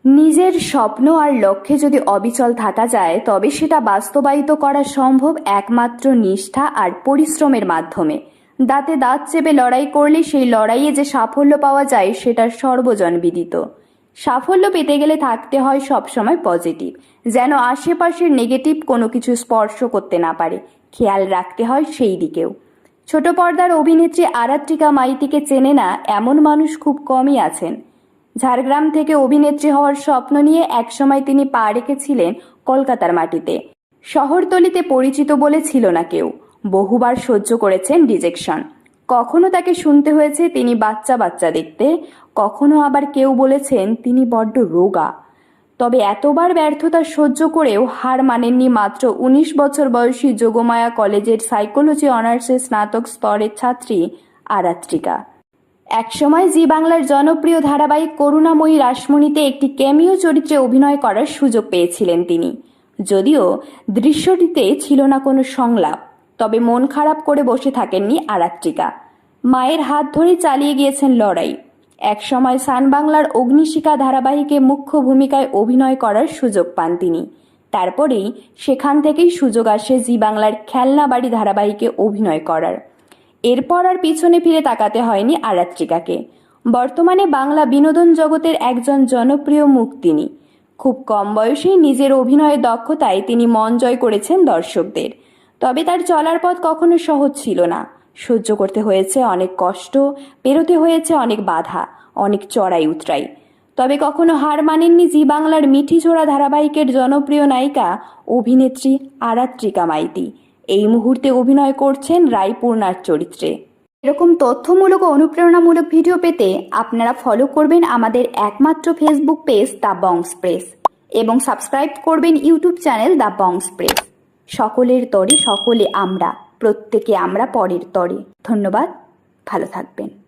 নিজের স্বপ্ন আর লক্ষ্যে যদি অবিচল থাকা যায় তবে সেটা বাস্তবায়িত করা সম্ভব একমাত্র নিষ্ঠা আর পরিশ্রমের মাধ্যমে। দাঁতে দাঁত চেপে লড়াই করলে সেই লড়াইয়ে যে সাফল্য পাওয়া যায় সেটা সর্বজনবিদিত। সাফল্য পেতে গেলে থাকতে হয় সবসময় পজিটিভ, যেন আশেপাশের নেগেটিভ কোনো কিছু স্পর্শ করতে না পারে। খেয়াল রাখতে হয় সেই দিকেও। ছোট পর্দার অভিনেত্রী আরাত্রিকা মাইতিকে চেনে না এমন মানুষ খুব কমই আছেন। ঝাড়গ্রাম থেকে অভিনেত্রী হওয়ার স্বপ্ন নিয়ে একসময় তিনি পা রেখেছিলেন কলকাতার মাটিতে। শহরতলিতে পরিচিত বলে ছিল না কেউ। বহুবার সহ্য করেছেন রিজেকশন। কখনো তাকে শুনতে হয়েছে তিনি বাচ্চা বাচ্চা দেখতে, কখনো আবার কেউ বলেছেন তিনি বড্ড রোগা। তবে এতবার ব্যর্থতা সহ্য করেও হার মানেননি মাত্র ১৯ বছর বয়সী যোগমায়া কলেজের সাইকোলজি অনার্সের স্নাতক স্তরের ছাত্রী আরাত্রিকা। একসময় জি বাংলার জনপ্রিয় ধারাবাহিক করুণাময়ী রাসমণিতে একটি ক্যামিও চরিত্রে অভিনয় করার সুযোগ পেয়েছিলেন তিনি। যদিও দৃশ্যটিতে ছিল না কোনো সংলাপ, তবে মন খারাপ করে বসে থাকেননি আরাত্রিকা। মায়ের হাত ধরে চালিয়ে গিয়েছেন লড়াই। একসময় সান বাংলার অগ্নিশিখা ধারাবাহিকে মুখ্য ভূমিকায় অভিনয় করার সুযোগ পান তিনি। তারপরেই সেখান থেকেই সুযোগ আসে জি বাংলার খেলনা বাড়ি ধারাবাহিকে অভিনয় করার। এরপর আর পিছনে ফিরে তাকাতে হয়নি আরাত্রিকাকে। বর্তমানে বাংলা বিনোদন জগতের একজন জনপ্রিয় মুখ তিনি। খুব কম বয়সেই নিজের অভিনয়ের দক্ষতায় তিনি মন জয় করেছেন দর্শকদের। তবে তার চলার পথ কখনো সহজ ছিল না। সহ্য করতে হয়েছে অনেক কষ্ট, পেরোতে হয়েছে অনেক বাধা, অনেক চড়াই উতরাই। তবে কখনো হার মানেননি জি বাংলার মিঠিঝোড়া ধারাবাহিকের জনপ্রিয় নায়িকা অভিনেত্রী আরাত্রিকা মাইতি। এই মুহূর্তে অভিনয় করছেন রায়পূর্ণার চরিত্রে। এরকম তথ্যমূলক ও অনুপ্রেরণামূলক ভিডিও পেতে আপনারা ফলো করবেন আমাদের একমাত্র ফেসবুক পেজ দ্য বংস প্রেস এবং সাবস্ক্রাইব করবেন ইউটিউব চ্যানেল দ্য বংস প্রেস। সকলের তরে সকলে আমরা, প্রত্যেকে আমরা পরের তরে। ধন্যবাদ, ভালো থাকবেন।